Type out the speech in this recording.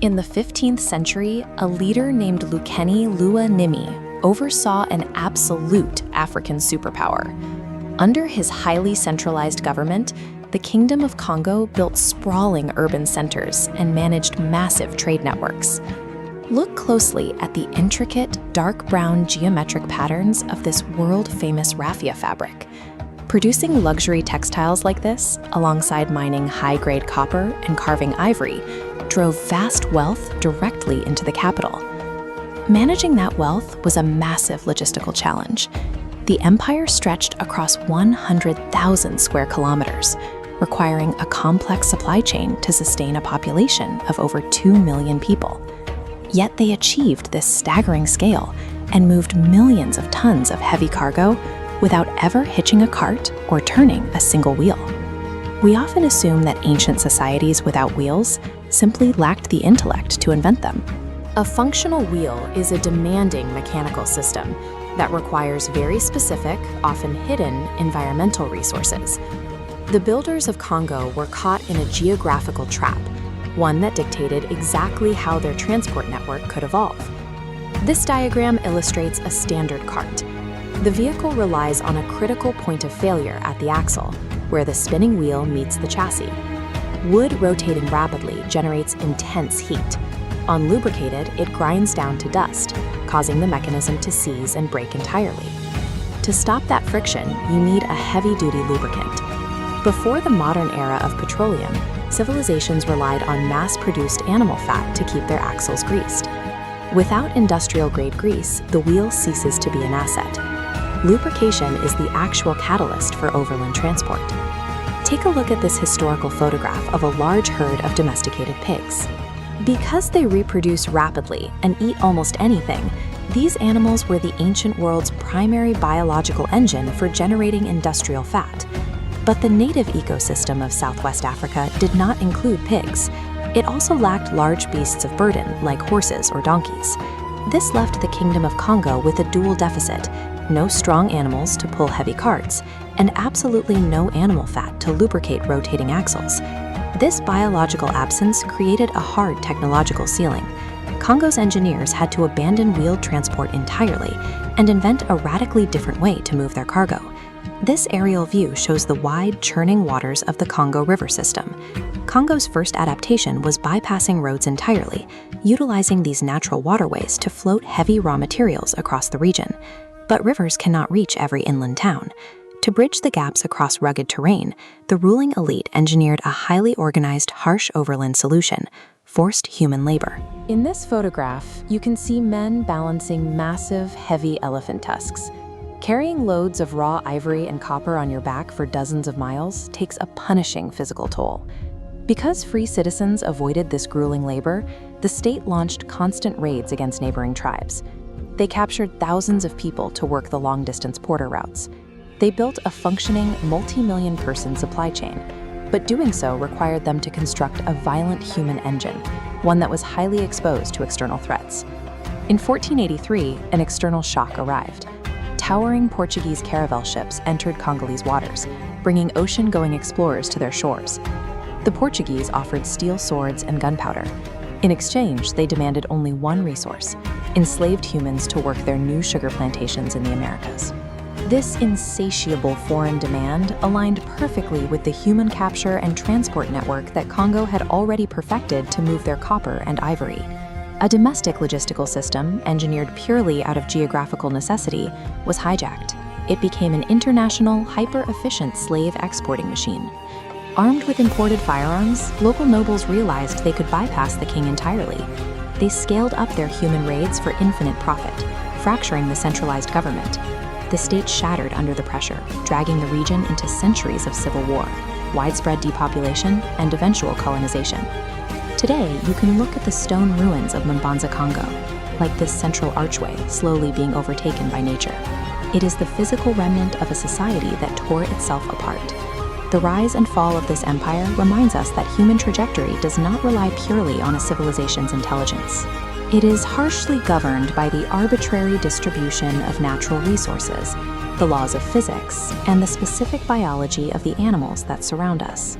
In the 15th century, a leader named Lukeni Nimi oversaw an absolute African superpower. Under his highly centralized government, the Kingdom of Kongo built sprawling urban centers and managed massive trade networks. Look closely at the intricate, dark brown geometric patterns of this world-famous raffia fabric. Producing luxury textiles like this, alongside mining high-grade copper and carving ivory, drove vast wealth directly into the capital. Managing that wealth was a massive logistical challenge. The empire stretched across 100,000 square kilometers, requiring a complex supply chain to sustain a population of over 2 million people. Yet they achieved this staggering scale and moved millions of tons of heavy cargo without ever hitching a cart or turning a single wheel. We often assume that ancient societies without wheels simply lacked the intellect to invent them. A functional wheel is a demanding mechanical system that requires very specific, often hidden, environmental resources. The builders of Kongo were caught in a geographical trap, one that dictated exactly how their transport network could evolve. This diagram illustrates a standard cart. The vehicle relies on a critical point of failure at the axle, where the spinning wheel meets the chassis. Wood rotating rapidly generates intense heat. Unlubricated, it grinds down to dust, causing the mechanism to seize and break entirely. To stop that friction, you need a heavy-duty lubricant. Before the modern era of petroleum, civilizations relied on mass-produced animal fat to keep their axles greased. Without industrial-grade grease, the wheel ceases to be an asset. Lubrication is the actual catalyst for overland transport. Take a look at this historical photograph of a large herd of domesticated pigs. Because they reproduce rapidly and eat almost anything, these animals were the ancient world's primary biological engine for generating industrial fat. But the native ecosystem of Southwest Africa did not include pigs. It also lacked large beasts of burden, like horses or donkeys. This left the Kingdom of Kongo with a dual deficit: no strong animals to pull heavy carts, and absolutely no animal fat to lubricate rotating axles. This biological absence created a hard technological ceiling. Kongo's engineers had to abandon wheeled transport entirely and invent a radically different way to move their cargo. This aerial view shows the wide, churning waters of the Kongo River system. Kongo's first adaptation was bypassing roads entirely, utilizing these natural waterways to float heavy raw materials across the region. But rivers cannot reach every inland town. To bridge the gaps across rugged terrain, the ruling elite engineered a highly organized, harsh overland solution: forced human labor. In this photograph, you can see men balancing massive, heavy elephant tusks. Carrying loads of raw ivory and copper on your back for dozens of miles takes a punishing physical toll. Because free citizens avoided this grueling labor, the state launched constant raids against neighboring tribes. They captured thousands of people to work the long-distance porter routes. They built a functioning, multi-million-person supply chain, but doing so required them to construct a violent human engine, one that was highly exposed to external threats. In 1483, an external shock arrived. Towering Portuguese caravel ships entered Congolese waters, bringing ocean-going explorers to their shores. The Portuguese offered steel swords and gunpowder. In exchange, they demanded only one resource: enslaved humans to work their new sugar plantations in the Americas. This insatiable foreign demand aligned perfectly with the human capture and transport network that Kongo had already perfected to move their copper and ivory. A domestic logistical system, engineered purely out of geographical necessity, was hijacked. It became an international, hyper-efficient slave exporting machine. Armed with imported firearms, local nobles realized they could bypass the king entirely. They scaled up their human raids for infinite profit, fracturing the centralized government. The state shattered under the pressure, dragging the region into centuries of civil war, widespread depopulation, and eventual colonization. Today, you can look at the stone ruins of Mbanza, Kongo, like this central archway slowly being overtaken by nature. It is the physical remnant of a society that tore itself apart. The rise and fall of this empire reminds us that human trajectory does not rely purely on a civilization's intelligence. It is harshly governed by the arbitrary distribution of natural resources, the laws of physics, and the specific biology of the animals that surround us.